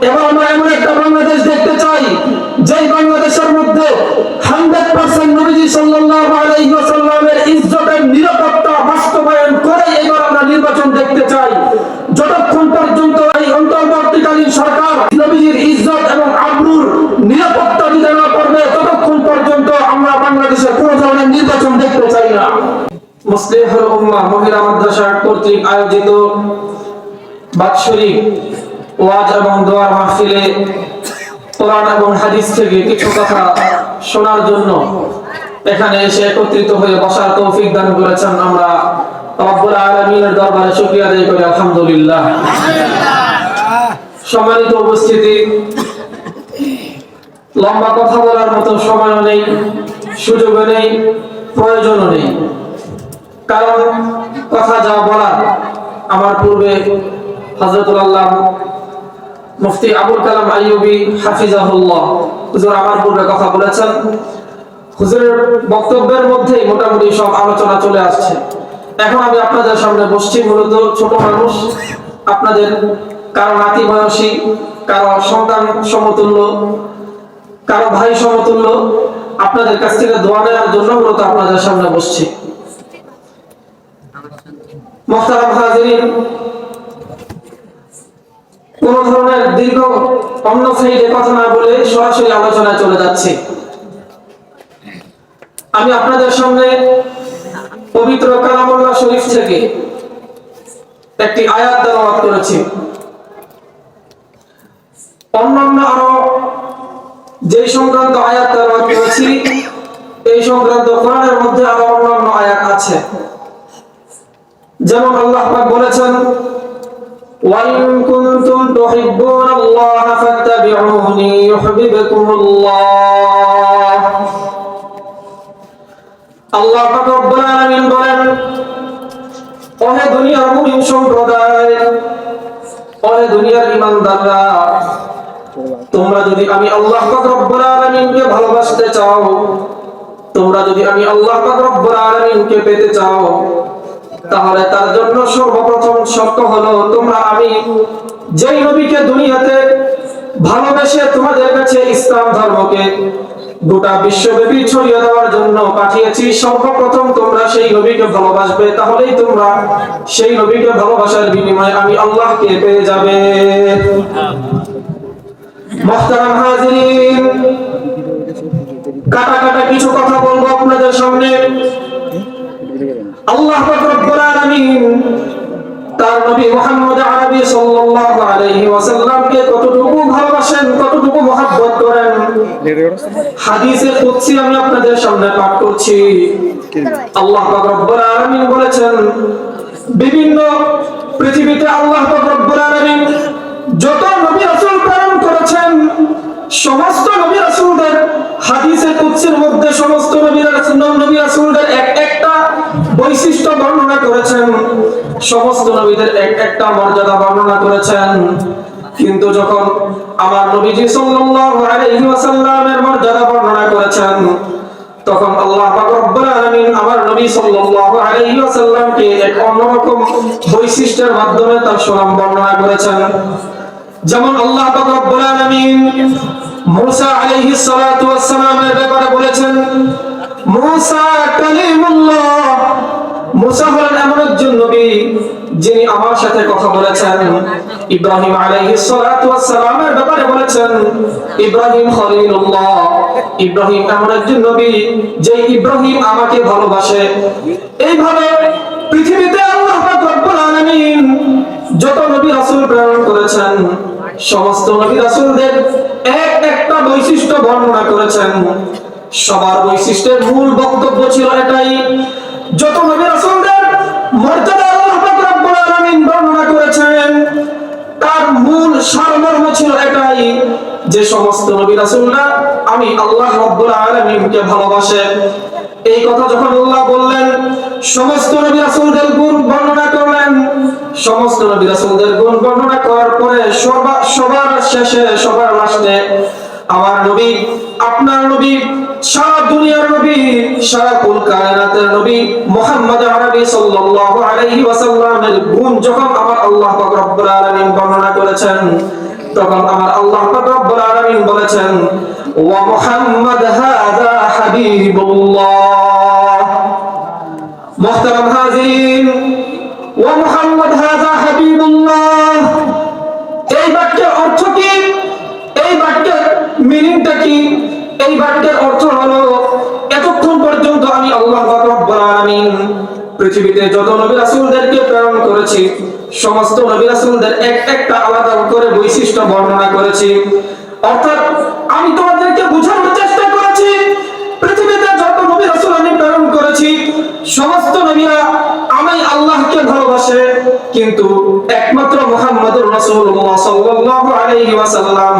এবং আমরা এমন একটা বাংলাদেশ দেখতে চাই যেই বাংলাদেশের মধ্যে 100% নবীজি সাল্লাল্লাহু আলাইহি ওয়াসাল্লামের ইজ্জতের নিরাপত্তা বাস্তবায়ন করে এবার আমরা নির্বাচন দেখতে চাই। যতক্ষণ পর্যন্ত এই অন্তর্বর্তীকালীন সরকার নবীজির ইজ্জত এবং আবরুর নিরাপত্তা দিতে না পারবে ততক্ষণ পর্যন্ত আমরা বাংলাদেশে কোনো ধরনের নির্বাচন দেখতে চাই না। মুসলিহুল উম্মাহ মহিলা মাদ্রাসা কর্তৃক আয়োজিত বাৎসরিক ওয়াজ এবং দোয়ার মাহফিলে কোরআন এবং হাদিস থেকে কিছু কথা শোনার জন্য এখানে এসে একত্রিত হয়ে বসার তৌফিক দান করেছেন। আমরা রব্বুল আলামিনের দরবারে শুকরিয়া আদায় করি, আলহামদুলিল্লাহ। সম্মানিত উপস্থিতি, লম্বা কথা বলার মতো সময়ও নেই, সুযোগও নেই, প্রয়োজনও নেই, কারণ কথা যা বলার আমার পূর্বে হযরতুল আল্লাহ মুফতি আবুল কালাম আইয়ুবী হাফিজাহুল্লাহ হুজুর আমার পূর্বে কথা বলেছেন। হুজুরের বক্তব্যের মধ্যেই মোটামুটি সব আলোচনা চলে আসছে। এখন আমি আপনাদের সামনে বসছি মূলত ছোট মানুষ, আপনাদের কারো নাতি বয়সী, কারো সন্তান সমতুল্য, কারো ভাই সমতুল্য, আপনাদের কাছ থেকে দোয়া নেওয়ার জন্য মূলত আপনাদের সামনে বসছি। মুহতারাম হাজিরিন, কোন ধরনের দীর্ঘ অন্য সাইডে কথা না বলে সরাসরি আলোচনায় চলে যাচ্ছি। আমি আপনাদের সামনে পবিত্র কালামুল্লাহ শরীফ থেকে একটি আয়াত তেলাওয়াত করেছি। অন্যান্য আরো যে সংক্রান্ত আয়াত তেলাওয়াত করেছি এই সংক্রান্ত কোরআনের মধ্যে আরো অন্যান্য আয়াত আছে। যেমন আল্লাহ পাক বলেছেন, وَإِن كُنتُمْ تُحِبُّونَ اللَّهَ فَاتَّبِعُونِي يُحْبِبْكُمُ اللَّهُ। আল্লাহ পাক রব্বুল আলামিন বলেন, ওহে দুনিয়ার মুমিন সম্প্রদায়, ওহে দুনিয়ার ঈমানদাররা, তোমরা যদি আমি আল্লাহ পাক রব্বুল আলামিনকে ভালোবাসতে চাও, তোমরা যদি আমি আল্লাহ পাক রব্বুল আলামিনকে পেতে চাও, তাহলে তার জন্য সর্বপ্রথম শর্ত হলো তোমরা আমি যেই নবীকে দুনিয়াতে ভালোবেসে তোমাদের কাছে ইসলাম ধর্মকে গোটা বিশ্বব্যাপী ছড়িয়ে দেওয়ার জন্য পাঠিয়েছি, সর্বপ্রথম তোমরা সেই নবীকে ভালোবাসবে, তাহলেই তোমরা সেই নবীকে ভালোবাসার বিনিময়ে আমি আল্লাহকে পেয়ে যাবে। মুহতারাম হাজিরিন, কাটা কাটা কিছু কথা বলবো আপনাদের সামনে। আল্লাহ পাক রব্বুল আলামিন তার নবী মুহাম্মদ আরবি সাল্লাল্লাহু আলাইহি ওয়াসাল্লামকে কতটুকু ভালোবাসেন, কতটুকু মহব্বত করেন, হাদিসে কুদসি আমি আপনাদের সামনে পাঠ করছি। আল্লাহ পাক রব্বুল আলামিন বলেছেন, বিভিন্ন পৃথিবীতে আল্লাহ পাক রব্বুল আলামিন যত নবী রাসূল প্রেরণ করেছেন, সমস্ত নবী রাসূলদের হাদিসে কুদসির মধ্যে সমস্ত নবী রাসূলদের একটা বৈশিষ্ট্য বর্ণনা করেছেন, সমস্ত নবীদের একটা মর্যাদা বর্ণনা করেছেন। কিন্তু যখন আমার নবীজি সাল্লাল্লাহু আলাইহি ওয়াসাল্লামের মর্যাদা বর্ণনা করেছেন, তখন আল্লাহ পাক রব্বুল আলামিন আমার নবী সাল্লাল্লাহু আলাইহি ওয়াসাল্লামকে এক অন্যরকম বৈশিষ্ট্যের মাধ্যমে তার সুনাম বর্ণনা করেছেন। যেমন আল্লাহ পাক রব্বুল আলামিন মুসা আলাইহিস সালাতু ওয়াস সালামের ব্যাপারে বলেছেন, মুসা কালিমুল্লাহ, মুসা হলেন এমন একজন নবী যিনি আমার সাথে কথা বলেছেন। ইব্রাহিম আলাইহিস সালাতু ওয়াস সালামের ব্যাপারে বলেছেন, ইব্রাহিম খলিলুল্লাহ, ইব্রাহিম এমন একজন নবী যে ইব্রাহিম আমাকে ভালোবাসে। এইভাবে পৃথিবীতে আল্লাহ পাক রব্বুল আলামিন যত নবী রাসূল প্রেরণ করেছেন, সমস্ত নবী রাসূলদের একটা বৈশিষ্ট্য বর্ণনা করেছেন। সবার বৈশিষ্ট্যের মূল বক্তব্য ছিল এটাই, যত নবী রাসূলদের মর্যাদা আল্লাহ পাক রব্বুল আলামিন বর্ণনা করেছেন, তার মূল সারমর্ম ছিল এটাই যে সমস্ত নবী রাসূলরা আমি আল্লাহ রব্বুল আলামিনকে ভালোবাসে। এই কথা যখন আল্লাহ বললেন, সমস্ত নবী রাসূলদের গুণ বর্ণনা করলেন। সমস্ত নবী রাসূলদের গুণ বর্ণনা করার পরে সবার শেষে, সবার লাস্টে আমার নবী, আপনার নবী, সারা দুনিয়ার নবী, সারা কুল কায়নাতের নবী মুহাম্মদ আরবি সাল্লাল্লাহু আলাইহি ওয়াসাল্লামের গুণ যখন আমার আল্লাহ পাক রব্বুল আলামিন বর্ণনা করেছেন, তখন আমার আল্লাহ পাক রব্বুল আলামিন বলেছেন ওয়া মুহাম্মাদ হাযা হাবিবুল্লাহ। মুহতারাম হাজিরিন, ওয়া মুহাম্মাদ হাযা হাবিবুল্লাহ, এই বাক্যের অর্থ কি? এই বাক্যের মিনিংটা কি? এই বাক্যের অর্থ হলো এতক্ষণ পর্যন্ত আমি আল্লাহ পাক রব্বুল আলামিন পৃথিবীতে যত নবী রাসূলদেরকে প্রেরণ করেছি, সমস্ত নবী রাসূলদের একটা আলাদা করে বৈশিষ্ট্য বর্ণনা করেছি। অর্থাৎ আমি তোমাদেরকে বোঝানোর চেষ্টা করেছি পৃথিবীতে যত নবী রাসূল আমি প্রেরণ করেছি সমস্ত নবীরা আমি আল্লাহকে ভালোবাসে, কিন্তু একমাত্র মুহাম্মদুর রাসূলুল্লাহ সাল্লাল্লাহু আলাইহি ওয়াসাল্লাম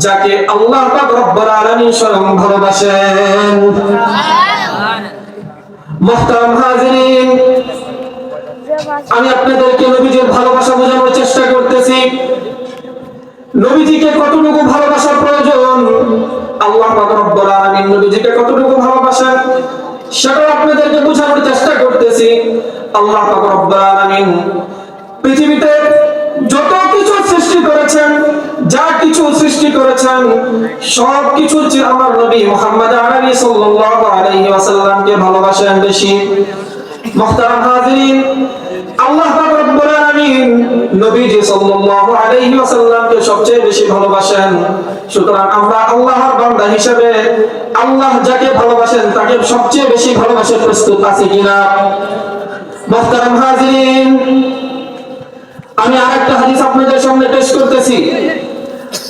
যাকে আল্লাহ পাক রব্বুল আলামিন স্বয়ং ভালোবাসেন। মুহতারাম হাজিরিন, আমি আপনাদেরকে নবীজির ভালোবাসা বোঝানোর চেষ্টা করতেছি। নবীজিকে কতটুকু ভালোবাসা প্রয়োজন, আল্লাহ পাক রব্বুল আলামিন নবীজিকে কতটুকু ভালোবাসেন সেটা আপনাদেরকে বোঝানোর চেষ্টা করতেছি। আল্লাহ পাক রব্বুল আলামিন পৃথিবীতে যত কিছু সৃষ্টি করেছেন, যা কিছু সৃষ্টি করেছেন সব কিছুর চেয়ে আমার নবী মুহাম্মদ আরবি সাল্লাল্লাহু আলাইহি ওয়াসাল্লামকে ভালোবাসেন বেশি। মুহতারাম হাজিরিন, আল্লাহ পাক রব্বুল আলামিন নবীজি সাল্লাল্লাহু আলাইহি ওয়াসাল্লামকে সবচেয়ে বেশি ভালোবাসেন। সুতরাং আমরা আল্লাহর বান্দা হিসেবে আল্লাহ যাকে ভালোবাসেন তাকে সবচেয়ে বেশি ভালোবাসার প্রস্তুত আছি কিনা? মুহতারাম হাজিরিন, আমি আরেকটা হাদিস আপনাদের সামনে পেশ করতেছি।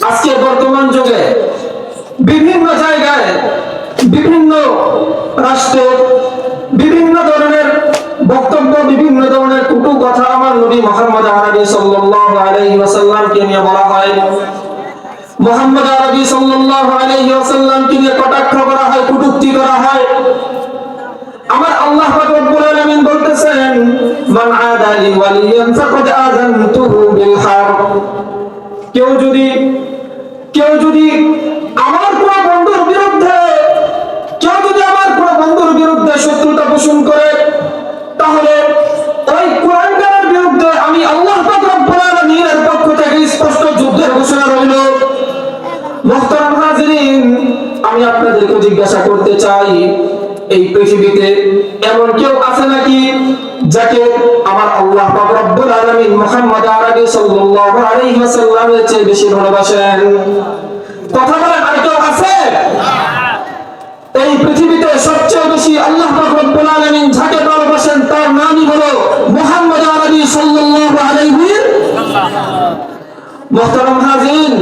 আজকে বর্তমান যুগে বিভিন্ন জায়গায় বিভিন্ন রাষ্ট্রে বিভিন্ন ধরনের বক্তব্য, বিভিন্ন ধরনের কটু কথা আমার নবী মুহাম্মদ আরবি সাল্লাল্লাহু আলাইহি ওয়াসাল্লামকে নিয়ে বলা হয়। মুহাম্মদ আরবি সাল্লাল্লাহু আলাইহি ওয়াসাল্লামকে নিয়ে কটাক্ষ করা হয়, কটূক্তি করা হয়। আমার আল্লাহ পাক রব্বুল আলামিন বলতেছেন মান আদা লি ওয়ালিয়ান ফাকাদ আযানতুহু বিল হারব। কেউ যদি আমার কোন বন্ধুর বিরুদ্ধে শত্রুতা পোষণ করে, তাহলে ওই কুরআনের বিরুদ্ধে আমি আল্লাহ পাক রব্বুল আলামিনের পক্ষ থেকে স্পষ্ট যুদ্ধের ঘোষণা রইল। মুহতারাম হাজিরিন, আমি আপনাদেরকে জিজ্ঞাসা করতে চাই, এই পৃথিবীতে এমন কেউ আছে নাকি যাকে আমার আল্লাহ পাক রব্বুল আলামিন মুহাম্মদ আরবি সাল্লাল্লাহু আলাইহি ওয়াসাল্লামের চেয়ে বেশি ভালোবাসেন? কথা বলেন, আর কেউ আছে? এই পৃথিবীতে সবচেয়ে বেশি আল্লাহ পাক রব্বুল আলামিন যাকে ভালোবাসেন তার নামই হলো মুহাম্মদ আরবি সাল্লাল্লাহু আলাইহি ওয়াসাল্লাম। মুহতারাম হাজিরিন,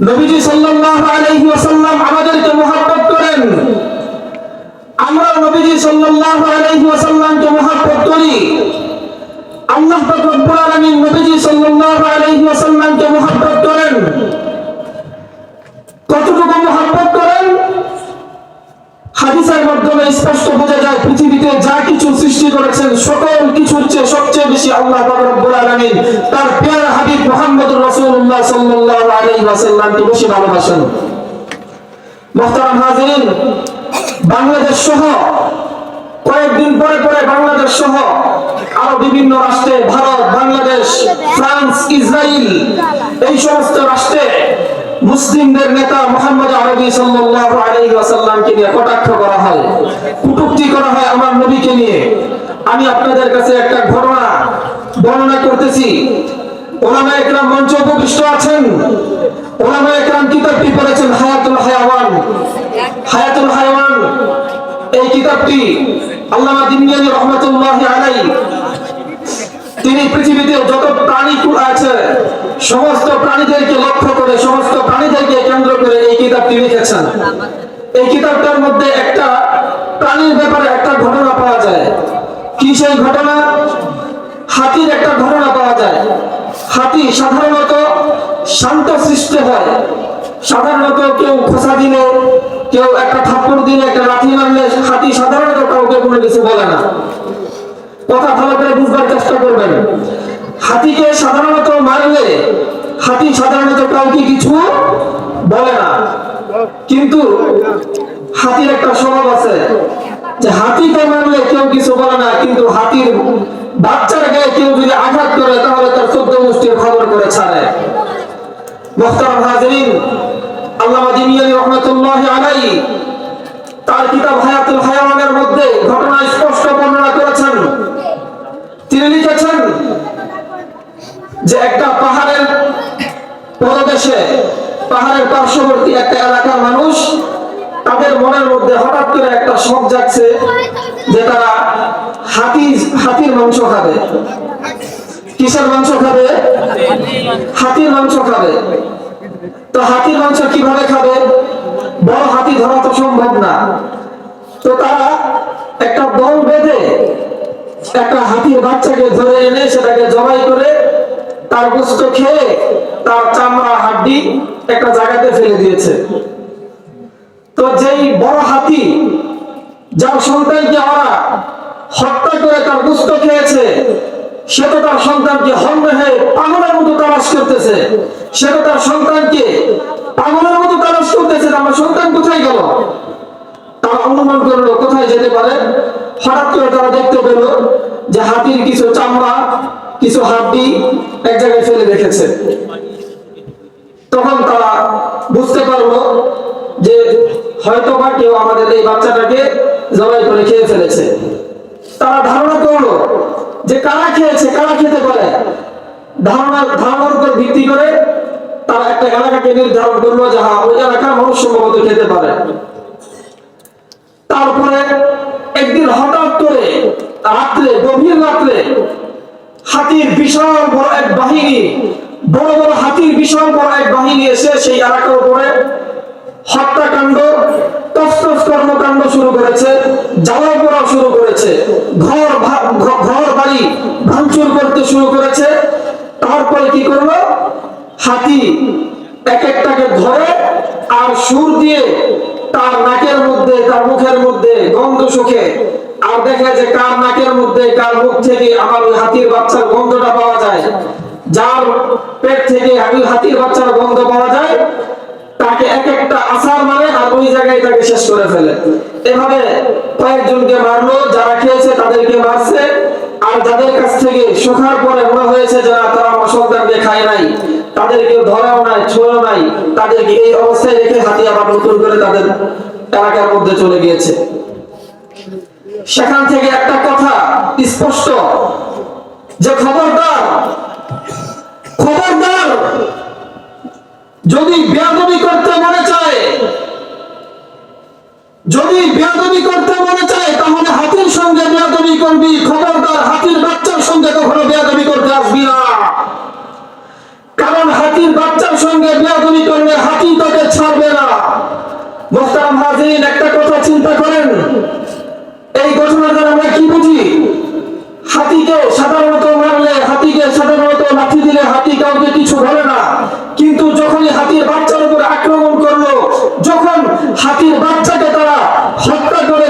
নবীজি সাল্লাল্লাহু আলাইহি ওয়াসাল্লাম আমাদেরকে মহব্বত করেন, আমরা নবীজি সাল্লাল্লাহু আলাইহি ওয়াসাল্লামকে মহব্বত করি। আল্লাহ পাক রব্বুল আলামিন নবীজি সাল্লাল্লাহু আলাইহি ওয়াসাল্লামকে মহব্বত করেন। কতটুকু মহব্বত করেন? হাদিসের মাধ্যমে স্পষ্ট বোঝা যায় পৃথিবীতে যা কিছু সৃষ্টি করেছেন সকল কিছুর চেয়ে সবচেয়ে বেশি আল্লাহ পাক রব্বুল আলামিন তার প্রিয় হাবিব মুহাম্মদুর রাসূলুল্লাহ সাল্লাল্লাহু আলাইহি ওয়াসাল্লামকে বেশি ভালোবাসেন। মুহতারাম হাজিরিন, বাংলাদেশ সহ কয়েকদিন পরে বাংলাদেশ সহ আরো বিভিন্ন রাষ্ট্রে, ভারত, বাংলাদেশ, ফ্রান্স, ইসরায়েল, এই সমস্ত রাষ্ট্রে মুসলিমদের নেতা মুহাম্মদ আরবি সাল্লাল্লাহু আলাইহি ওয়াসাল্লামকে নিয়ে কটাক্ষ করা হয়, কটূক্তি করা হয় আমার নবীকে নিয়ে। আমি আপনাদের কাছে একটা ঘটনা বর্ণনা করতেছি। ওলামায়ে কেরাম মঞ্চে উপবিষ্ট আছেন। ওলামায়ে কেরাম কিতাবটি পড়েছেন হায়াতুল হায়াওয়ান। এই কিতাবটি আল্লামা দিনয়ানী রাহমাতুল্লাহি আলাইহি তিনি পৃথিবীতে যত প্রাণী আছে সমস্ত প্রাণীদেরকে লক্ষ্য করে, সমস্ত প্রাণীদেরকে কেন্দ্র করে এই কিতাবটি লিখেছেন। এই কিতাবটার মধ্যে একটা প্রাণীর ব্যাপারে একটা ঘটনা পাওয়া যায়। কি সেই ঘটনা? হাতির একটা ঘটনা পাওয়া যায়। হাতি সাধারণত শান্ত সৃষ্ট হয়। সাধারণত কেউ খোঁচা দিলে, কেউ একটা থাপ্পড় দিলে, একটা লাঠি মারলে হাতি সাধারণত কাউকে কোনো কিছু বলে না। কথা ভালো করে বুঝবার চেষ্টা করবেন। হাতিকে সাধারণত মারলে হাতি সাধারণত কাউকে কিছু বলে না, কিন্তু হাতির একটা স্বভাব আছে যে হাতিকে মারলে কেউ কিছু বলে না, কিন্তু হাতির বাচ্চার গায়ে কেউ যদি আঘাত করে তাহলে তার 14 মুষ্টির খবর করে ছাড়ে। মুহতারাম হাজিরিন, আল্লামা দিমিয়ানি রাহমাতুল্লাহি আলাইহি তার কিতাব হায়াতুল হায়াওয়ানের মধ্যে ঘটনা স্পষ্ট বর্ণনা করেছেন। তিনি লিখেছেন যে একটা পাহাড়ের প্রদেশে, পাহাড়ের পার্শ্ববর্তী একটা এলাকার মানুষ, তাদের মনের মধ্যে হঠাৎ করে একটা শখ জাগছে যে তারা হাতির মাংস খাবে। কিসের মাংস খাবে? হাতির মাংস খাবে। তো হাতির মাংস কিভাবে খাবে? বড় হাতি ধরা তো সম্ভব না। তো তারা একটা দল বেঁধে একটা হাতির বাচ্চাকে ধরে এনে সেটাকে জবাই করে তার গোশত খেয়ে তার চামড়া হাড্ডি একটা জায়গাতে ফেলে দিয়েছে। তো যেই বড় হাতি যার সন্তানকে ওরা হত্যা করে তার গোশত খেয়েছে, সে তো তার সন্তানকে হন্যে হয়ে পাগলের মতো তালাশ করতেছে। সে তো তার সন্তানকে পাগলের মতো তালাশ করতেছে, আমার সন্তান কোথায় গেল? তারা অনুমান করলো কোথায় যেতে পারে। হঠাৎ করে তারা দেখতে পেল যে হাতির কিছু চামড়া, কিছু হাড্ডি এক জায়গায় ফেলে রেখেছে। তখন তারা বুঝতে পারলো যে হয়তো বা কেউ আমাদের এই বাচ্চাটাকে জবাই করে খেয়ে ফেলেছে। তারা ধারণা করলো যে কারা খেয়েছে, কারা খেতে পারে। ধারণার উপর ভিত্তি করে তারা একটা এলাকাকে নির্ধারণ করলো যে হ্যাঁ, ওই এলাকার মানুষ সম্ভবত খেতে পারে। তারপরে একদিন হঠাৎ করে রাত্রে, গভীর রাত্রে হাতির বিশাল বড় এক বাহিনী, বড় বড় হাতির বিশাল বড় এক বাহিনী এসে সেই এলাকার উপরে হত্যাকাণ্ড, তসতস কর্মকাণ্ড শুরু করেছে, জ্বালাও পোড়া শুরু করেছে, ঘর বাড়ি ভাঙচুর করতে শুরু করেছে। তারপরে কি করলো? হাতি এক একটাকে ধরে আর সুর দিয়ে তার নাকের মধ্যে, তার মুখের মধ্যে গন্ধ শুকে আর দেখে যে কার নাকের মধ্যে, কার মুখ থেকে আমার ওই হাতির বাচ্চার গন্ধটা পাওয়া যায়। যার পেট থেকে ওই হাতির বাচ্চার গন্ধ পাওয়া যায় তাকে এক একটা আছাড় মারে আর ওই জায়গায় তাকে শেষ করে ফেলে। এভাবে কয়েকজনকে মারলো, যারা খেয়েছে তাদেরকে মারছে, আর যাদের কাছ থেকে শোকার পরে মনে হয়েছে যে তারা আমার সন্তানকে খায় নাই, তাদেরকে ধরেও নাই, ছোঁয়েও নাই, তাদেরকে এই অবস্থায় রেখে হাতি আবার নতুন করে তাদের এলাকার মধ্যে চলে গিয়েছে। সেখান থেকে একটা কথা স্পষ্ট যে খবরদার, খবরদার, যদি বেয়াদবি করতে মনে চায়, যদি বেয়াদবি করতে মনে চায় তাহলে হাতির সঙ্গে বেয়াদবি করবি। খবরদার, হাতির বাচ্চার সঙ্গে কখনো বেয়াদবি করতে আসবি না। কারণ হাতির বাচ্চার সঙ্গে বেয়াদবি করলে হাতি তোকে ছাড়বে না। মুহতারাম হাজিরিন, একটা কথা চিন্তা করেন, এই ঘটনার দ্বারা আমরা কি বুঝি? হাতিকে সাধারণত মারলে, হাতিকে সাধারণত লাঠি দিলে হাতি কাউকে কিছু বলে না, কিন্তু যখনই হাতির বাচ্চার উপর আক্রমণ করলো, যখন হাতির বাচ্চাকে তারা হত্যা করে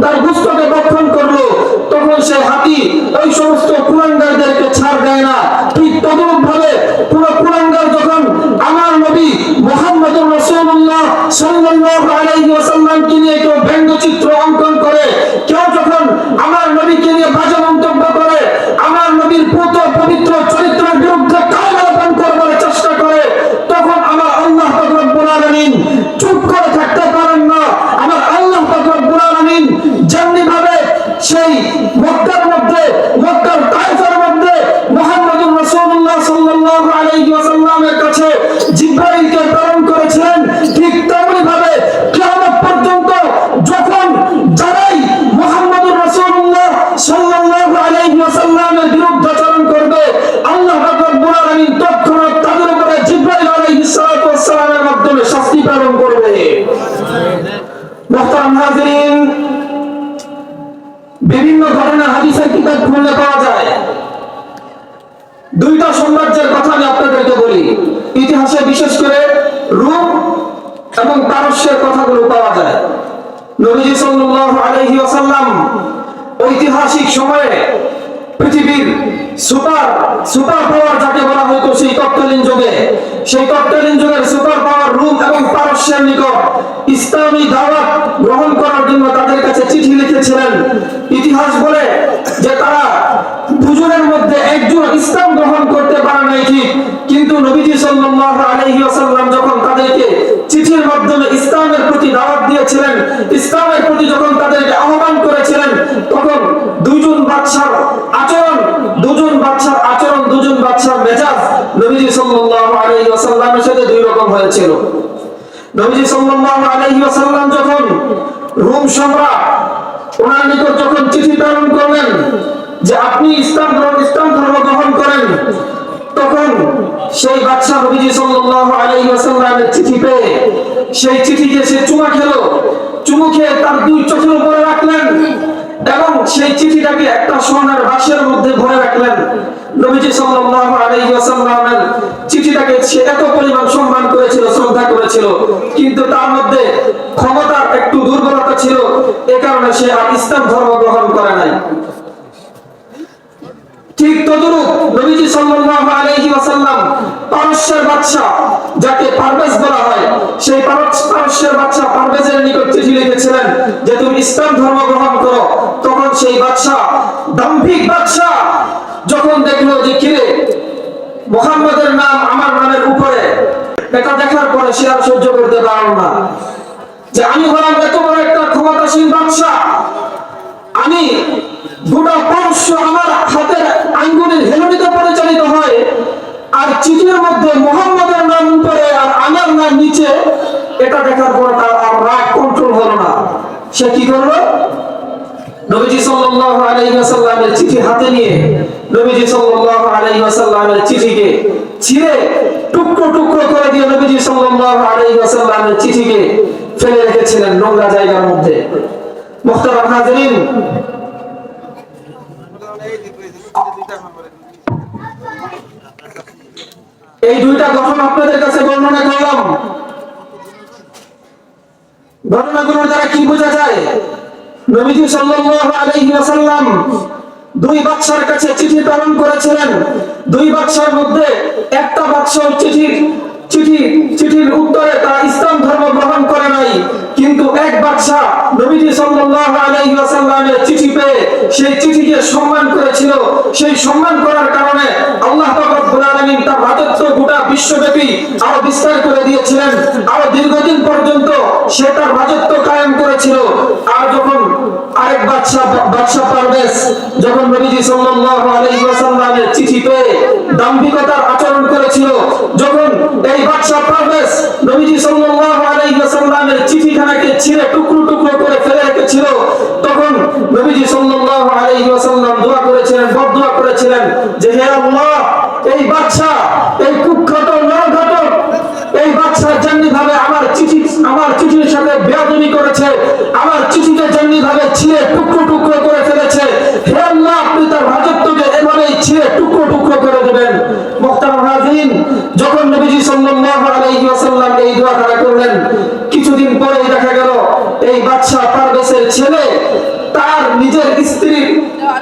তার গোশতকে ভক্ষণ করলো, তখন সেই হাতি ওই সমস্ত কুলাঙ্গারদেরকে ছাড় দেয় না। ঠিক তদ্রূপ ভাবে কোন কুলাঙ্গার যখন আমার নবী মুহাম্মদুর রাসূলুল্লাহ সাল্লাল্লাহু আলাইহি ওয়াসাল্লামকে নিয়ে কেউ ব্যঙ্গচিত্র অঙ্কন করে, কেউ যখন আমার নবীকে নিয়ে বাজে মন্তব্য করে, আমার নবীর পুত পবিত্র চরিত্রের বিরুদ্ধে কায়দাপন করবার চেষ্টা করে, তখন আমার আল্লাহ পাক রব্বুল আলামিন চুপ করে থাকতে পারেন না। আমার আল্লাহ পাক রব্বুল আলামিন যেমনি ভাবে সেই মক্কার মধ্যে, মক্কার তায়েফের মধ্যে মুহাম্মদুর রাসূলুল্লাহ সাল্লাল্লাহু আলাইহি ওয়াসাল্লামের কাছে জিবরাইলকে প্রেরণ করেছিলেন, ঠিক তেমনি ভাবে কিয়ামত পর্যন্ত যখন যারাই মুহাম্মদুর রাসূলুল্লাহ সাল্লাল্লাহু আলাইহি ওয়াসাল্লামের বিরুদ্ধাচরণ করবে, আল্লাহ পাক রব্বুল আলামিন তৎক্ষণাৎ তাদের উপরে জিবরাইল আলাইহিস সালাতু ওয়াস সালামের মাধ্যমে শাস্তি প্রেরণ করবে। মুহতারাম হাজিরিন, বিভিন্ন ধরনের হাদিসের কিতাব খুললে পাওয়া যায়। দুইটা সাম্রাজ্যের কথা আমি আপনাদেরকে বলি, ইতিহাসে বিশেষ করে রোম এবং পারস্যের কথাগুলো পাওয়া যায়। নবীজি সাল্লাল্লাহু আলাইহি ওয়াসাল্লাম ঐতিহাসিক সময়ে পৃথিবীর সুপার পাওয়ার যাকে বলা হতো সেই তৎকালীন যুগে, সেই তৎকালীন যুগের সুপার পাওয়ার রোম এবং পারস্যের নিকট ইসলামী দাওয়াত গ্রহণ করার জন্য তাদের কাছে চিঠি লিখেছিলেন। ইতিহাস বলে যে তারা নবীজি সাল্লাল্লাহু আলাইহি ওয়াসাল্লাম যখন তাদেরকে চিঠির মাধ্যমে ইসলামের প্রতি দাওয়াত দিয়েছিলেন, ইসলামের প্রতি যখন তাদেরকে আহ্বান করেছিলেন, তখন দুজন বাদশার আচরণ, দুজন বাদশার মেজাজ নবীজি সাল্লাল্লাহু আলাইহি ওয়াসাল্লামের সাথে দুই রকম হয়েছিল। নবীজি সাল্লাল্লাহু আলাইহি ওয়াসাল্লাম যখন রোম সম্রাট ওনার নিকট যখন চিঠি প্রেরণ করলেন যে আপনি ইসলাম ধর্ম গ্রহণ করেন, তখন সেই বাদশা নবীজি সাল্লাল্লাহু আলাইহি ওয়াসাল্লামের চিঠি পেয়ে সেই চিঠিকে সে চুমু খেয়ে তার দুই চোখের উপরে রাখলেন এবং সেই চিঠিটাকে একটা সোনার বাক্সের মধ্যে ভরে রাখলেন। নবীজি সাল্লাল্লাহু আলাইহি ওয়াসাল্লামের চিঠিটাকে সে এত পরিমাণ সম্মান করেছিল, শ্রদ্ধা করেছিল, কিন্তু তার মধ্যে ক্ষমতার একটু দুর্বলতা ছিল, এ কারণে সে আর ইসলাম ধর্ম গ্রহণ করে নাই। ঠিক তদ্রূপ নবীজি সাল্লাল্লাহু আলাইহি ওয়াসাল্লাম পারস্যের বাদশা যাকে পারভেজ বলা হয়, সেই পারস্যের বাদশা পারভেজের নিকট চিঠি লিখেছিলেন যে তুমি ইসলাম ধর্ম গ্রহণ করো। তখন সেই বাদশা, দাম্ভিক বাদশা, যখন দেখলো যে কিরে মুহাম্মদের নাম আমার নামের উপরে, এটা দেখার পরে সে আর সহ্য করতে পারল না যে আমি হলাম এত বড় একটা ক্ষমতাসীন বাদশা, আমি গোটা বংশ আমার হাতের আঙ্গুলের হেলনিতে পরিচালিত হয়, আর চিঠির মধ্যে মুহাম্মদের নাম উপরে আর আমার নাম নিচে, এটা দেখার পর তার আর রাগ কন্ট্রোল হলো না। সে কি করলো? নবীজি সাল্লাল্লাহু আলাইহি ওয়াসাল্লামের চিঠি হাতে নিয়ে নবীজি সাল্লাল্লাহু আলাইহি ওয়াসাল্লামের চিঠিকে ছিঁড়ে টুকরো টুকরো করে দিয়ে নবীজি সাল্লাল্লাহু আলাইহি ওয়াসাল্লামের চিঠিকে ফেলে রেখেছিলেন নোংরা জায়গার মধ্যে। মুহতারাম হাজিরিন, এই দুইটা ঘটনা আপনাদের কাছে বর্ণনা করলাম। ঘটনাগুলোর দ্বারা কি বোঝা যায়? নবীজি সাল্লাল্লাহু আলাইহি ওয়াসাল্লাম দুই বাদশার কাছে চিঠি প্রেরণ করেছিলেন। দুই বাদশার মধ্যে একটা বাদশা চিঠির উত্তরে তারা ইসলাম ধর্ম গ্রহণ করে নাই, কিন্তু এক বাদশা নবীজি সাল্লাল্লাহু আলাইহি ওয়াসাল্লামের চিঠি পেয়ে সেই চিঠিকে সম্মান করেছিল। সেই সম্মান করার কারণে আল্লাহ পাক রব্বুল আলামিন তার রাজত্ব গোটা বিশ্বব্যাপী আরো বিস্তার করে দিয়েছিলেন, আরো দীর্ঘদিন পর্যন্ত সে তার রাজত্ব কায়েম করেছিল। আর যখন আরেক বাদশা পারভেজ যখন নবীজি সাল্লাল্লাহু আলাইহি ওয়াসাল্লামের চিঠি পেয়ে দাম্ভিকতার আচরণ করেছিল, যখন এই বাদশা পারভেজ নবীজি সাল্লাল্লাহু আলাইহি ওয়াসাল্লামের চিঠিখানাকে ছিঁড়ে টুকরো টুকরো করে ফেলে রেখেছিল, তখন নবীজি সাল্লাল্লাহু আলাইহি ওয়াসাল্লাম দোয়া করেছিলেন, বদদোয়া করেছিলেন যে হে আল্লাহ, এই বাদশা, এই কুখ্যাত নরঘাতক, এই বাদশা যেমনি ভাবে আমার চিঠির সাথে বেয়াদবি করেছে, আমার চিঠিকে যেমনি ভাবে ছিঁড়ে টুকরো টুকরো করে ফেলেছে, হে আল্লাহ আপনি তার রাজত্বকে এভাবেই ছিঁড়ে টুকরো টুকরো করে দেবেন। মুহতারাম হাজিরিন, যখন নবীজি সাল্লাল্লাহু আলাইহি ওয়াসাল্লাম এই দোয়াটা করলেন, কিছুদিন পরেই দেখা গেল এই বাদশা পারভেজের ছেলে তার নিজের স্ত্রী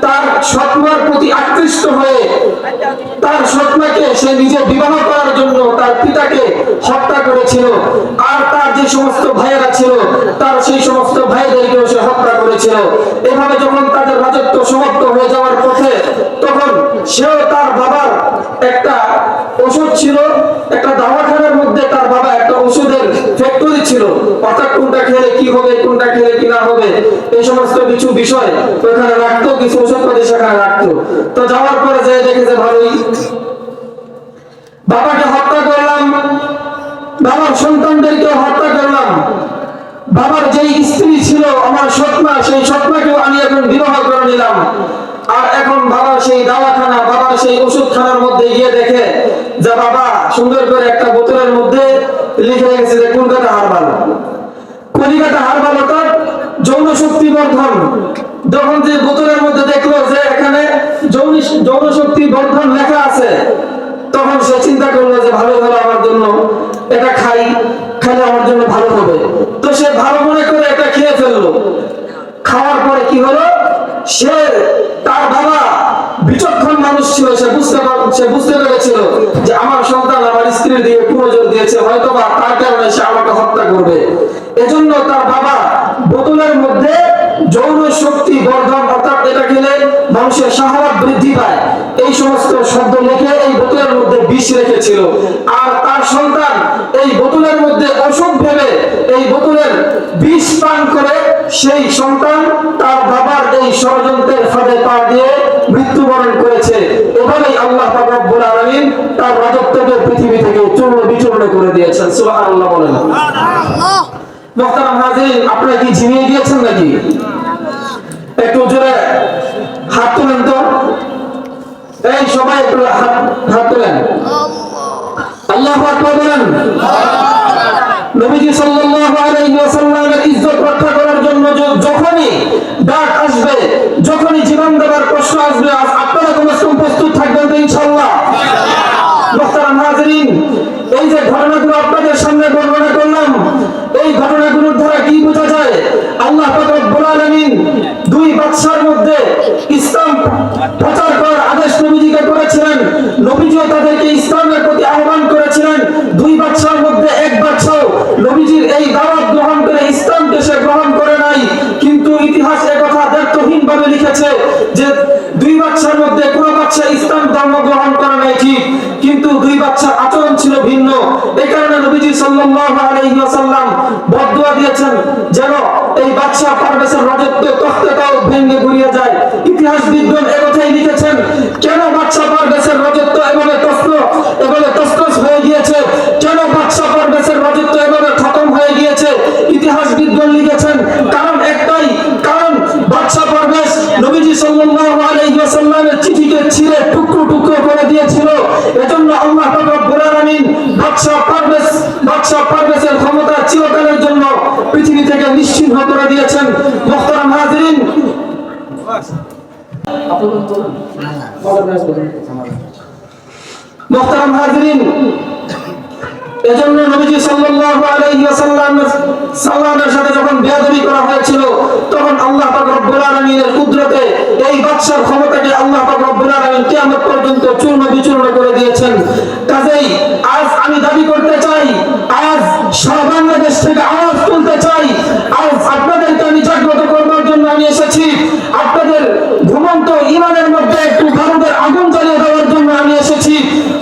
তার সৎমার প্রতি আকৃষ্ট হয়ে তার সৎমাকে সে নিজে বিবাহ করার জন্য তার পিতাকে হত্যা করেছিল। আর তার যে সমস্ত ভাইয়েরা ছিল তার সেই সমস্ত ভাইদেরকেও সে হত্যা করেছিল। এভাবে যখন তাদের রাজত্ব সমাপ্ত হয়ে যাওয়ার পথে, তখন সেও তার বাবার একটা ওষুধ ছিল, একটা দাওয়াখানার মধ্যে তার বাবা একটা ওষুধের ফ্যাক্টরি ছিল, অর্থাৎ কোনটা খেলে কি হবে, কোনটা খেলে কি না হবে, এই সমস্ত কিছু বিষয় ওখানে রাখতো, কিছু ওষুধপাতি সেখানে রাখতো। তো যাওয়ার পরে যে দেখেছে ভালোই, বাবাকে হত্যা করলাম, বাবার সন্তানদেরকে হত্যা করলাম, বাবার যেই স্ত্রী ছিল আমার সৎমা, সেই সৎমাকেও আমি এখন বিবাহ করে নিলাম। আর এখন বাবার সেই দাওয়াখানা, বাবার সেই ওষুধখানার মধ্যে গিয়ে দেখে যে বাবা সুন্দর করে একটা বোতলের মধ্যে লিখে রেখেছে যে কলকাতা হারবাল, কলিকাতা হারবাল অর্থাৎ যৌন শক্তি বর্ধন। যখন যে বোতলের মধ্যে দেখলো যে এখানে যৌন শক্তি বর্ধন লেখা আছে, তখন সে চিন্তা করলো যে ভালো ভালো আমার জন্য এটা খাইলে আমার জন্য ভালো হবে। তো সে ভালো মনে করে এটা খেয়ে ফেললো। খাওয়ার পরে কি হলো, সে তার বাবা বিচক্ষণ মানুষ ছিল, সে বুঝতে পেরেছিল যে আমার সন্তান আমার স্ত্রী স্ত্রীর দিকে নজর দিয়েছে, হয়তোবা তার কারণে সে আমাকে হত্যা করবে। এজন্য তার বাবা বোতলের মধ্যে যৌন শক্তি বর্ধন, অর্থাৎ এটা খেলে মানুষের শাহওয়াত বৃদ্ধি পায়, এই সমস্ত শব্দ লিখে এই বোতলের মধ্যে বিষ রেখেছিল। আর তার সন্তান এই বোতলের মধ্যে অসুখ ভেবে এই বোতলের বিষ পান করে সেই সন্তান তার বাবার এই ষড়যন্ত্রের ফাঁদে পা দিয়ে মৃত্যুবরণ করেছে। এভাবেই আল্লাহ পাক রব্বুল আলামিন তার রাজত্বকে পৃথিবী থেকে চূর্ণ বিচূর্ণ করে দিয়েছেন। সুবহানাল্লাহ বলেন। মুহতারাম হাজিরিন, আপনারা কি ঝিমিয়ে গিয়েছেন নাকি? একটু জোরে হাত তোলেন তো, এই সবাই একটু হাত তোলেন। আল্লাহু আকবার বলেন। নবীজি সাল্লাল্লাহু আলাইহি ওয়াসাল্লামের ইজ্জত রক্ষা করার জন্য যখনই ডাক আসবে, যখনই জীবন দেওয়ার প্রশ্ন আসবে, আপনারা প্রস্তুত থাকবেন তো ইনশাআল্লাহ? মুহতারাম হাজিরিন, এই যে ঘটনাগুলো আপনাদের সামনে বর্ণনা করলাম, এই ঘটনাগুলোর দ্বারা কি বোঝা যায়? আল্লাহ পাক রব্বুল আলামিন দুই বাদশার মধ্যে ইসলাম প্রচার করার আদেশ নবীজিকে করেছিলেন। নবীজিও তাদেরকে ইসলামের প্রতি আহ্বান করেছিলেন। দুই বাদশার মধ্যে এক বাদশাও নবীজির এই দাওয়াত গ্রহণ করে ইসলামকে সে গ্রহণ করে নাই। কিন্তু ইতিহাস একথা দ্ব্যর্থহীনভাবে লিখেছে যে দুই বাদশার মধ্যে কোনো বাদশা ইসলাম ধর্ম গ্রহণ করে নাই ঠিক, কিন্তু দুই বাদশার আচরণ ছিল ভিন্ন। এই কারণে নবীজি সাল্লাল্লাহু আলাইহি ওয়াসাল্লাম বদদুয়া দিয়েছেন যেন এই বাদশা পারভেজের রাজত্ব তখতাও ভেঙে গুড়িয়ে যায়। ইতিহাসবিদগণ একথাই লিখেছেন, কেন বাদশা পারভেজের রাজত্ব এভাবে তছনছ হয়ে গিয়েছে, কেন বাদশা পারভেজের রাজত্ব এভাবে খতম হয়ে গিয়েছে। ইতিহাসবিদগণ লিখেছেন কারণ একটাই, কারণ বাদশা পারভেজ নবীজি সাল্লাল্লাহু আলাইহি ওয়াসাল্লামের চিঠিকে ছিঁড়ে টুকরো টুকরো করে দিয়েছিল। এজন্য আল্লাহ পাক রব্বুল আলামিন বাদশা পারভেজের ক্ষমতা চিরকালের জন্য পৃথিবী থেকে নিশ্চিহ্ন করে দিয়েছেন। মুহতারাম হাজিরিন, মুহতারাম হাজিরিন, এজন্য নবীজি সাল্লাল্লাহু আলাইহি ওয়াসাল্লামের সাথে যখন বেয়াদবি করা হয়েছিল, তখন আল্লাহ পাক রব্বুল আলামিনের কুদরতে এই বাদশার ক্ষমতাকে আল্লাহ পাক রব্বুল আলামিন কিয়ামত পর্যন্ত চূর্ণ বিচূর্ণ করে দিয়েছেন। কাজেই আজ আমি দাবি করতে চাই, আজ সারা বাংলাদেশ থেকে আওয়াজ তুলতে চাই, আজ আপনাদেরকে আমি জাগ্রত করবার জন্য আমি এসেছি। আপনাদের ঘুমন্ত ঈমানের মধ্যে একটু ভারতের আগুন জ্বালিয়ে দেওয়ার জন্য আমি এসেছি।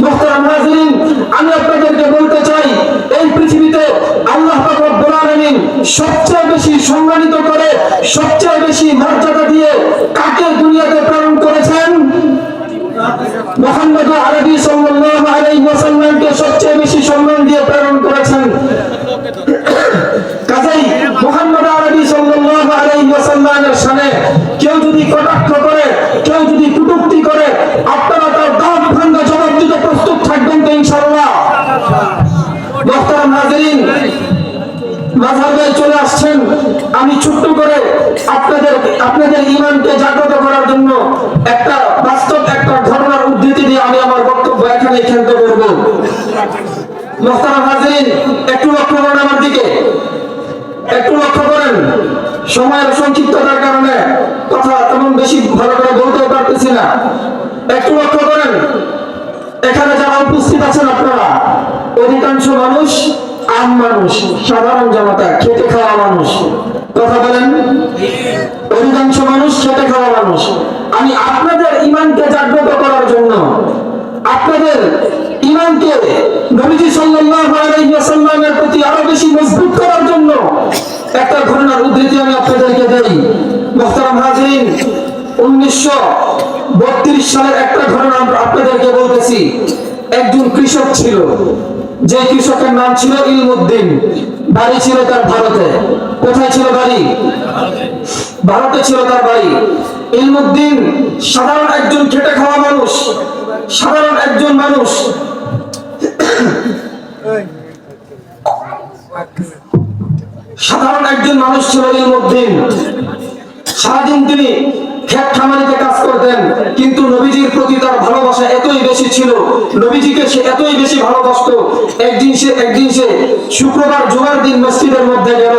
মুহতারাম হাজিরিন, আমি আপনাদেরকে বলতে চাই, এই পৃথিবীতে আল্লাহ পাক রব্বুল আলামিন সবচেয়ে বেশি সম্মানিত করে, সবচেয়ে বেশি মর্যাদা দিয়ে কাকে দুনিয়াতে প্রেরণ করেছেন? মুহাম্মদ আরবি সাল্লাল্লাহু আলাইহি ওয়াসাল্লামকে সবচেয়ে বেশি সম্মান দিয়ে প্রেরণ করেছেন। কাজেই মুহাম্মদ আরবি সাল্লাল্লাহু আলাইহি ওয়াসাল্লামের শানে কেউ যদি কটাক্ষ করে, কেউ যদি কটূক্তি করে, আপনারা তার দাঁত ভাঙা জবাব দিতে প্রস্তুত থাকবেন তো ইনশাআল্লাহ? মুহতারাম হাজিরিন, মাযহাবে চলে আসছেন, আমি ছোট্ট করে আপনাদের ঈমানকে জাগ্রত করার জন্য একটা বাস্তব একটা ঘটনার উদ্ধৃতি দিয়ে আমি আমার বক্তব্য এখানে ক্ষান্ত করব। মুহতারাম হাজিরিন, একটু লক্ষ্য করেন আমার দিকে, একটু লক্ষ্য করেন। সময়ের সংক্ষিপ্ততার কারণে কথা তেমন বেশি ভালো করে বলতে পারতেছি না। একটু লক্ষ্য করেন, এখানে যারা উপস্থিত আছেন আপনারা অধিকাংশ মানুষ আম মানুষ, সাধারণ জনতা, খেটে খাওয়া মানুষ। কথা বলেন, অধিকাংশ মানুষ খেটে খাওয়া মানুষ। আমি আপনাদের ঈমানকে জাগ্রত করার জন্য, আপনাদের ঈমানকে নবীজি সাল্লাল্লাহু আলাইহি ওয়াসাল্লামের প্রতি আরো বেশি মজবুত করার জন্য একটা ঘটনার উদ্ধৃতি আমি আপনাদেরকে দেই। মুহতারাম হাজিরিন, 1932 সালের একটা ঘটনা আপনাদেরকে বলতেছি। একজন কৃষক ছিল, যে কৃষকের নাম ছিল ইলমুদ্দিন। বাড়ি ছিল তার ভারতে। কোথায় ছিল বাড়ি? ভারতে ছিল তার বাড়ি। ইলমুদ্দিন সাধারণ একজন খেটে খাওয়া মানুষ, সাধারণ একজন মানুষ। সাধারণ একজন মানুষ ছিল ইলমুদ্দিন। সারাদিন তিনি ক্ষেত খামারিতে কাজ করতেন, কিন্তু নবীজির প্রতি তার ভালোবাসা এতই বেশি ছিল, নবীজিকে সে এতই বেশি ভালোবাসতো। একদিন সে শুক্রবার জুমার দিন মসজিদের মধ্যে গেল।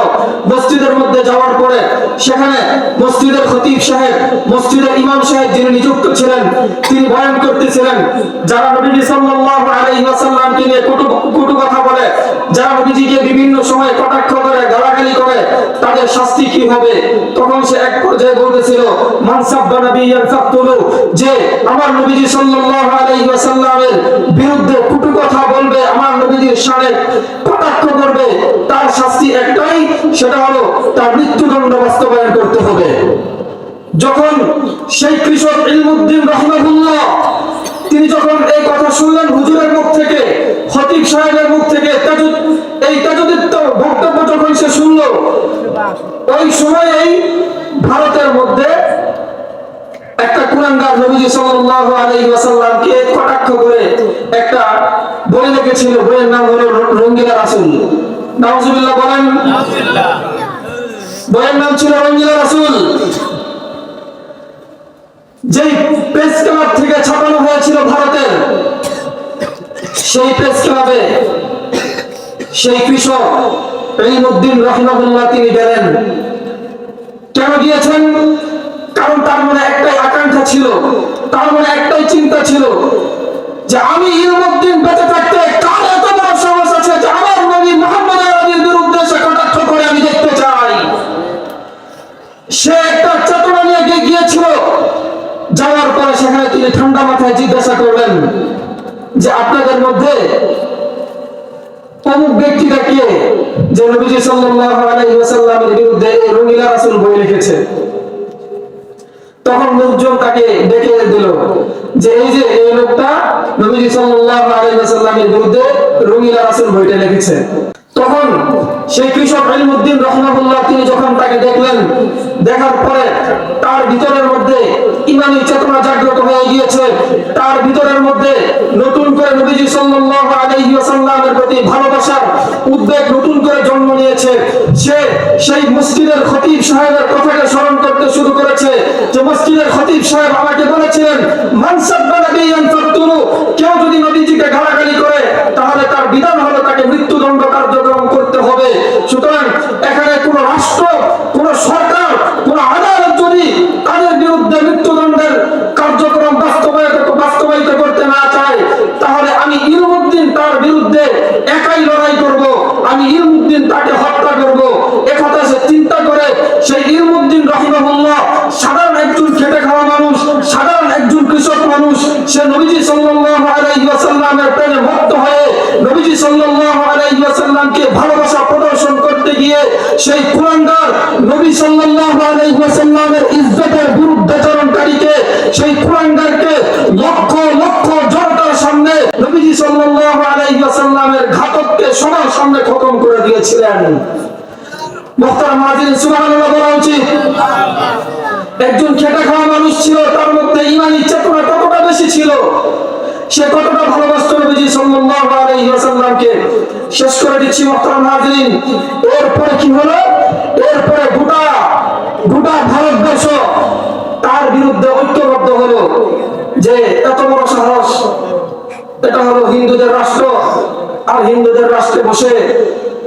মসজিদের মধ্যে যাওয়ার পরে সেখানে মসজিদের খতিব সাহেব, মসজিদের ইমাম সাহেব যিনি নিযুক্ত ছিলেন, তিনি বয়ান করতেছিলেন। যারা নবীজি সাল্লাল্লাহু আলাইহি ওয়াসাল্লামকে নিয়ে হবে। তখন সে এক পর্যায়ে বলতেছিল মান সাব্বা নাবিয়ান ফাকতুলু, যে আমার নবীজি সাল্লাল্লাহু আলাইহি ওয়াসাল্লামের বিরুদ্ধে কটু কথা বলবে, আমার নবীজির শানে কটাক্ষ করবে, তার শাস্তি একটাই, সেটা হলো তার মৃত্যুদণ্ড বাস্তবায়ন করতে হবে। যখন সেই কৃষক ইলমুদ্দিন রাহিমাহুল্লাহ তিনি যখন এই কথা শুনলেন হুজুরের মুখ থেকে, খতিব সাহেবের মুখ থেকে, এই তাজুদ্দীন বক্তব্য যখন সে শুনল, ওই সময়েই ভারতের মধ্যে একটা কুরানগার নবীজি সাল্লাল্লাহু আলাইহি ওয়াসাল্লামকে কটাক্ষ করে একটা বই লিখেছিল, বইয়ের নাম হলো রঙ্গিলা রাসূল। নাউজুবিল্লাহ বলেন। নাউজুবিল্লাহ। বইয়ের নাম ছিল রঙ্গিলা রাসূল। যেই প্রেস ক্লাব থেকে ছাপানো হয়েছিল ভারতের, সেই প্রেস ক্লাবে সেই কৃষক ইলমুদ্দিন রাহিমাহুল্লাহ তিনি গেলেন। কেন গিয়েছেন? কারণ তার মনে একটাই আকাঙ্ক্ষা ছিল, তার মনে একটাই চিন্তা ছিল যে আমি ইলমুদ্দিন বেঁচে থাকতে কার এত বড় সাহস আছে যে আমার নবী মুহাম্মদ আরবির বিরুদ্ধে সে কটাক্ষ করে আমি দেখতে চাই। সে একটা চেতনা নিয়ে গিয়েছিল। যাওয়ার পরে সেখানে তিনি ঠান্ডা মাথায় জিজ্ঞাসা করলেন যে আপনাদের মধ্যে অমুক ব্যক্তিটা কে, যে নবীজি সাল্লাল্লাহু আলাইহি ওয়াসাল্লামের বিরুদ্ধে এই রঙ্গিলা রাসূল বই লিখেছে। তখন লোকজন তাকে ডেকে দিল যে এই যে এই লোকটা নবীজি সাল্লাল্লাহু আলাইহি ওয়াসাল্লামের বিরুদ্ধে রঙ্গিলা রাসূল বইটা লিখেছে। তখন সেই কৃষক ইলমুদ্দিন রাহিমাহুল্লাহ তিনি যখন তাকে দেখলেন, দেখার পরে তার ভিতরের মধ্যে ইমানি চেতনা জাগ্রত হয়ে গিয়েছে, তার ভিতরের মধ্যে নতুন করে নবীজি সাল্লাল্লাহু আলাইহি ওয়াসাল্লামের প্রতি ভালোবাসার উদ্বেগ নতুন করে জন্ম নিয়েছে। সে সেই মসজিদের খতিব সাহেবের কথাকে স্মরণ করতে শুরু করেছে যে মসজিদের খতিব সাহেব আমাকে বলেছিলেন মান সাব্বা নাবিয়ান ফাকতুলু, কেউ যদি নবীজিকে গালাগালি করে তাহলে তার বিধান হলো তাকে মৃত্যুদণ্ড কার্যক্রম করতে হবে। সুতরাং এখানে কোন রাষ্ট্র, কোন সরকার, কোন আদালত যদি তাদের বিরুদ্ধে মৃত্যুদণ্ডের কার্যক্রম বাস্তবায়িত করতে না চায়, তাহলে আমি ইলমুদ্দিন তার বিরুদ্ধে একাই লড়াই করব, আমি ইলমুদ্দিন তাকে হত্যা করব। একথা সে চিন্তা করে সেই ইলমুদ্দিন রাহিমাহুল্লাহ সাধারণ একজন খেটে খাওয়া মানুষ, সাধারণ একজন কৃষক মানুষ, সে নবীজি সাল্লাল্লাহু আলাইহি ওয়াসাল্লামের প্রেমে মত্ত হয়ে নবীজি সাল্লাল্লাহু আলাইহি ওয়াসাল্লামকে ভালোবাসা প্রদর্শন করতে গিয়ে সেই কুরানগার নবী সাল্লাল্লাহু আলাইহি ওয়াসাল্লামের ইজ্জতের বিরুদ্ধাচরণকারীকে, সেই কুরানগারকে লক্ষ লক্ষ জনতার সামনে নবীজি সাল্লাল্লাহু আলাইহি ওয়াসাল্লামের ঘাতককে সবার সামনে খতম করে দিয়েছিলেন। মুহতারাম হাজিরিন, সুবহানাল্লাহ বলা উচিত। একজন খেটে খাওয়া মানুষ ছিল, তার মধ্যে ইমানি চেতনা কতটা বেশি ছিল, সে কতটা ভালোবাসত নবীজি সাল্লাল্লাহু আলাইহি ওয়াসাল্লামকে। শেষ করে দিচ্ছি মুহতারাম হাজিরিন, এরপরে কি হলো? এরপরে গোটা ভারতবর্ষ তার বিরুদ্ধে ঐক্যবদ্ধ হলো যে এত বড় সাহস, এটা হলো হিন্দুদের রাষ্ট্র, আর হিন্দুদের রাষ্ট্রে বসে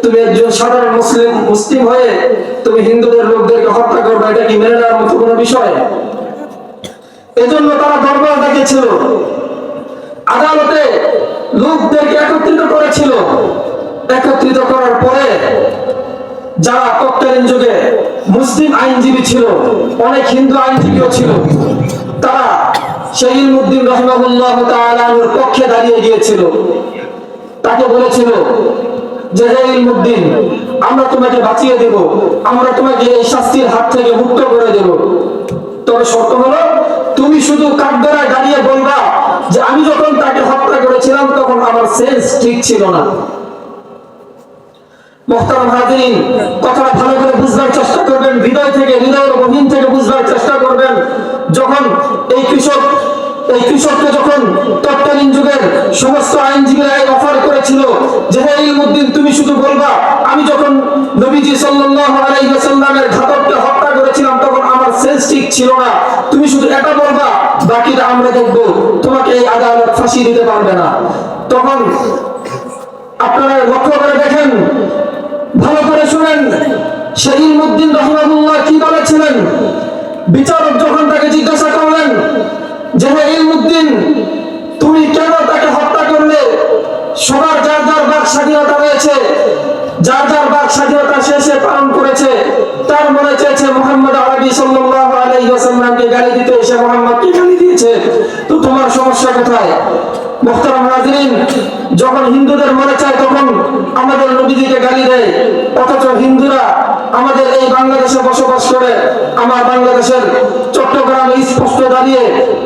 তুমি একজন সাধারণ মুসলিম হয়ে তুমি হিন্দুদের লোকদেরকে হত্যা করবে, এটা কি মেনে নেওয়ার মতো কোনো বিষয়? এজন্য তারা দরবার ডেকেছিল, আদালতে লোকদেরকে একত্রিত করেছিল। একত্রিত করার পরে যারা তৎকালীন যুগে মুসলিম আইনজীবী ছিল, অনেক হিন্দু আইনজীবীও ছিল, তারা সেই ইলমুদ্দিন রাহিমাহুল্লাহ তাআলার পক্ষে দাঁড়িয়ে গিয়েছিল। তাকে বলেছিল যে হে ইলমুদ্দিন, আমরা তোমাকে বাঁচিয়ে দেব, আমরা তোমাকে এই শাস্তির হাত থেকে মুক্ত করে দেব, তবে শর্ত হলো তুমি শুধু কাঠগড়ায় দাঁড়িয়ে বলবা যে আমি যখন তাকে হত্যা করেছিলাম তখন আমার সেন্স ঠিক ছিল না। মুহতারাম হাজিরিন, কথাটা ভালো করে বুঝবার চেষ্টা করবেন, হৃদয় থেকে, হৃদয়ের গভীর থেকে বুঝবার চেষ্টা করবেন। যখন এই কৃষককে যখন তৎকালীন যুগের সমস্ত আইনজীবীরা অফার করেছিল যে হে ইলমুদ্দিন, তুমি শুধু বলবা আমি যখন নবীজি সাল্লাল্লাহু আলাইহি ওয়াসাল্লামের ঘাতককে হত্যা করেছিলাম তখন আমার সেন্স ঠিক ছিল না, তুমি শুধু এটা বলবা, বাকিটা আমরা দেখব, তোমাকে এই আদালত ফাঁসি দিতে পারবে না। তখন আপনারা লক্ষ্য করে দেখেন, ভালো করে শুনেন, সেই ইলমুদ্দিন রাহিমাহুল্লাহ কি বলেছিলেন। বিচারক যখন তাকে জিজ্ঞাসা করলেন যে হে ইলমুদ্দিন, তুমি কেন তাকে হত্যা করলে? সবার যার যার বাক স্বাধীনতা রয়েছে, যার যার বাক স্বাধীনতা শেষে পালন করেছে, তার মনে চেয়েছে সমস্যা কোথায়? মুহতারাম হাজিরিন, যখন হিন্দুদের মনে চায় তখন আমাদের নবীজিকে গালি দেয়, অথচ হিন্দুরা আমাদের এই বাংলাদেশে বসবাস করে। আমার বাংলাদেশের চট্টগ্রামে স্পষ্ট দাঁড়িয়ে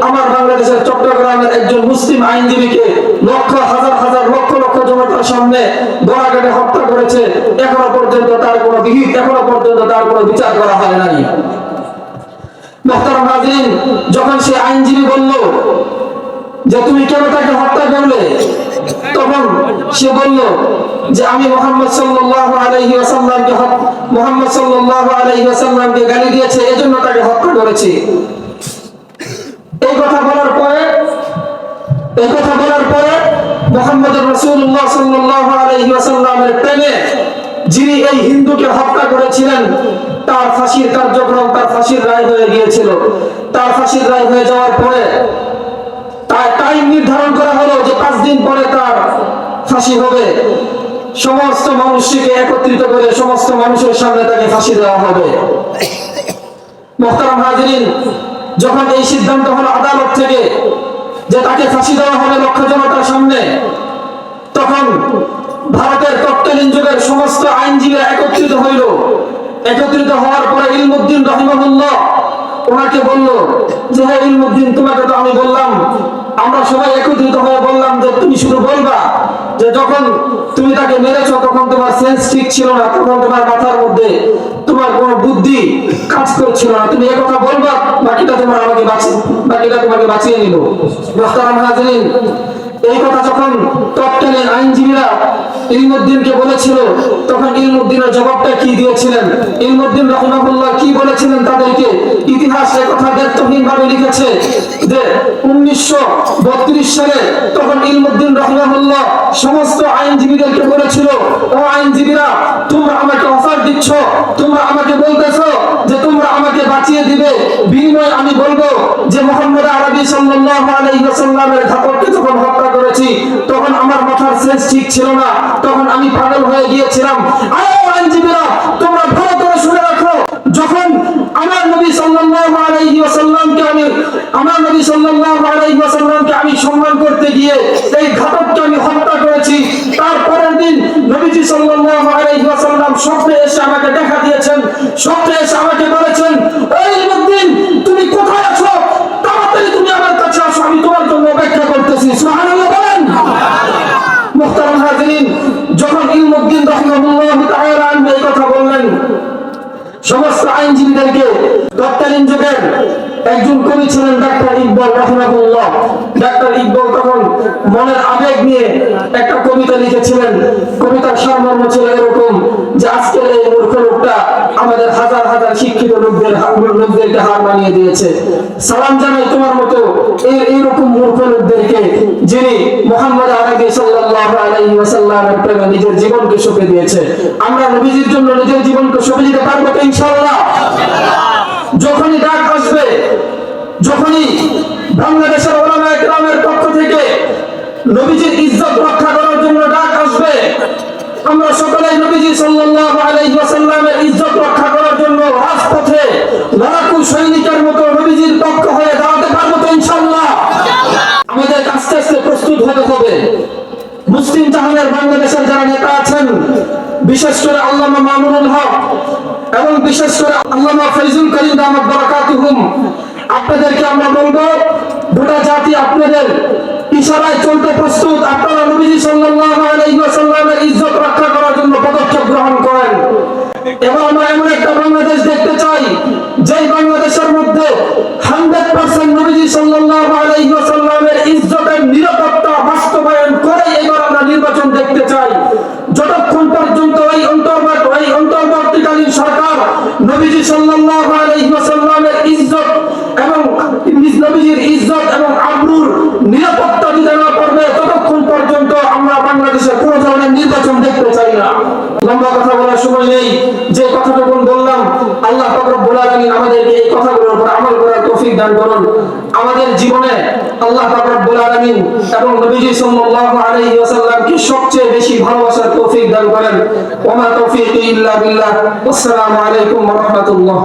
আমার বাংলাদেশের চট্টগ্রামের একজন মুসলিম আইনজীবীকে লক্ষ হাজার হাজার লক্ষ লক্ষ জনতার সামনে গলাকাটে হত্যা করেছে। এখনো পর্যন্ত তার কোনো বিহিত, এখনো পর্যন্ত তার কোনো বিচার করা হয় নাই। মুহতারাম হাজিরিন, যখন সে আইনজীবী বলল যে তুমি কেন তাকে হত্যা করলে, তখন সে বলল যে আমি মুহাম্মদ সাল্লাল্লাহু আলাইহি ওয়াসাল্লামকে গালি দিয়েছে, এজন্য তাকে হত্যা করেছি। এই কথা বলার পরে মুহাম্মদ রাসূলুল্লাহ সাল্লাল্লাহু আলাইহি ওয়াসাল্লামের প্রেমে যিনি এই হিন্দুকে হত্যা করেছিলেন তার ফাঁসির কার্যক্রম, তার ফাঁসির রায় হয়ে গিয়েছিল। তার ফাঁসির রায় হয়ে যাওয়ার পরে তার টাইম নির্ধারণ করা হলো যে 5 দিন পরে তার ফাঁসি হবে। সমস্ত মানুষকে একত্রিত করে সমস্ত মানুষের সামনে তাকে ফাঁসি দেওয়া হবে। মুহতারাম হাজিরিন, যখন এই সিদ্ধান্ত হলো আদালত থেকে যে তাকে ফাঁসি দেওয়া হবে লক্ষ জনতার সামনে, তখন ভারতের তৎকালীন যুগের সমস্ত আইনজীবীরা একত্রিত হইল। একত্রিত হওয়ার পরে ইলমুদ্দিন রাহিমাহুল্লাহ ওনাকে বলল যে হে ইলমুদ্দিন, তোমাকে তো আমি বললাম, আমরা সবাই একত্রিত হয়ে বললাম যে তুমি শুধু বলবা যে যখন তুমি তাকে মেরেছো তখন তোমার সেন্স ঠিক ছিল না, তখন তোমার মাথার মধ্যে তোমার কোনো বুদ্ধি কাজ করছিল না, তুমি এই কথা বলবা, বাকিটা তোমাকে বাঁচিয়ে নিব। মুহতারাম হাজিরিন, এই কথা যখন তৎকালীন আইনজীবীরা ইলমুদ্দিনকে বলেছিল, তখন ইলমুদ্দিনের জবাবটা কি দিয়েছিলেন? ইলমুদ্দিন রাহিমাহুল্লাহ কি বলেছিলেন তাদেরকে? ইতিহাস এই কথা ব্যর্থহীনভাবে লিখেছে যে 1932 সালে তখন ইলমুদ্দিন রাহিমাহুল্লাহ সমস্ত আইনজীবীদেরকে বলেছিল, ও আইনজীবীরা, তোমরা আমাকে অফার দিচ্ছ, তোমরা আমাকে বলতেছো যে তোমরা আমাকে বাঁচিয়ে দিবে, বিনিময়ে আমি বলবো যে মুহাম্মদ আরবি সাল্লাল্লাহু আলাইহি ওয়াসাল্লামের ঘাতককে যখন হত্যা করেছি তখন আমার মাথার সেন্স ঠিক ছিল না, তখন আমি পাগল হয়ে গিয়েছিলাম। আইনজীবীরা, তোমরা ভালো করে শুনে রাখো, যখন আমার নবী সাল্লাল্লাহু আলাইহি ওয়াসাল্লামকে আমি সম্মান করতে গিয়ে এই ঘাতককে আমি হত্যা করেছি, তারপরের দিন নবীজি সাল্লাল্লাহু আলাইহি ওয়াসাল্লাম স্বপ্নে এসে আমাকে দেখা দিয়েছেন। স্বপ্নে এসে আমাকে বলেছেন, ওই ইলমুদ্দিন, তুমি কোথায় আছো? তাড়াতাড়ি তুমি আমার কাছে আসো, আমি তোমার জন্য অপেক্ষা করতেছি। সুবহানাল্লাহ বলেন। মুহতারাম হাজিরিন, যখন ইলমুদ্দিন রাহিমাহুল্লাহ তাআলা এই কথা বললেন, সমস্ত আইনজীবীদেরকে তৎকালীন যুগের একজন কবি ছিলেন ডাক্তার ইকবাল রাহিমাহুল্লাহ। ডাক্তার ইকবাল তখন মনের আবেগ নিয়ে একটা কবিতা লিখেছিলেন। কবিতার সারমর্ম ছিল এরকম যে আজকের এই মূর্খ লোকটা আমাদের হাজার হাজার শিক্ষিত লোকদেরকে হার মানিয়ে দিয়েছে। সালাম জানাই তোমার মতো এইরকম মূর্খ লোকদেরকে, যিনি মুহাম্মদ আরবি সাল্লাল্লাহু আলাইহি ওয়াসাল্লামের প্রেমে নিজের জীবনকে সঁপে দিয়েছে। আমরা নবীজির জন্য নিজের জীবনকে সঁপে দিতে পারবো তো ইনশাআল্লাহ? যখনই ডাক আসবে, যখনই বাংলাদেশের উলামায়ে কেরামের পক্ষ থেকে নবীজির ইজ্জত রক্ষা করার জন্য ডাক আসবে, আমরা সকলেই নবীজি সাল্লাল্লাহু আলাইহি ওয়াসাল্লামের ইজ্জত রক্ষা করার জন্য রাজপথে লড়াকু সৈনিকের মতো নবীজির পক্ষ হয়ে দাঁড়াতে পারবো তো ইনশাআল্লাহ? আমাদের আস্তে আস্তে প্রস্তুত হতে হবে। মুসলিম জাহানের বাংলাদেশের যারা নেতা আছেন, বিশেষ করে আল্লামা মামুনুল হক এবং বিশেষ করে আল্লামা ফয়জুল করিম দামাত বারাকাতুহুম, আপনাদেরকে আমরা বলবো, গোটা জাতি আপনাদের ইশারায় চলতে প্রস্তুত। আপনারা নবীজি সাল্লাল্লাহু আলাইহি ওয়াসাল্লামের ইজ্জত রক্ষা করার জন্য পদক্ষেপ গ্রহণ করেন। এবং আমরা এমন একটা বাংলাদেশ দেখতে চাই যেই বাংলাদেশের মধ্যে 100% নবীজি সাল্লাল্লাহু আলাইহি ওয়াসাল্লামের ইজ্জতের নিরাপত্তা বাস্তবায়ন করে এবার আমরা নির্বাচন দেখতে চাই। যতক্ষণ পর্যন্ত এই অন্তর্বর্তীকালীন সরকার নবীজি সাল্লাল্লাহু আলাইহি ওয়াসাল্লামের ইজ্জত এবং নবীজির ইজ্জত এবং আবরুর নিরাপত্তা দিতে না পারবে, ততক্ষণ পর্যন্ত আমরা বাংলাদেশে কোনো ধরনের নির্বাচন দেখতে চাই না। লম্বা কথা বলার সময় নেই, যে কথাটুকু বললাম, আল্লাহ পাক রব্বুল আলামিন আমাদেরকে এই কথাগুলোর উপর আমল করার তৌফিক দান করুন। আমাদের জীবনে আল্লাহ পাক রব্বুল আলামিন এবং নবীজি সাল্লাল্লাহু আলাইহি ওয়াসাল্লামকে সবচেয়ে বেশি ভালোবাসার তৌফিক দান করেন। ওয়া মা তৌফিকি ইল্লা বিল্লাহ। আসসালামু আলাইকুম ওয়া রাহমাতুল্লাহ।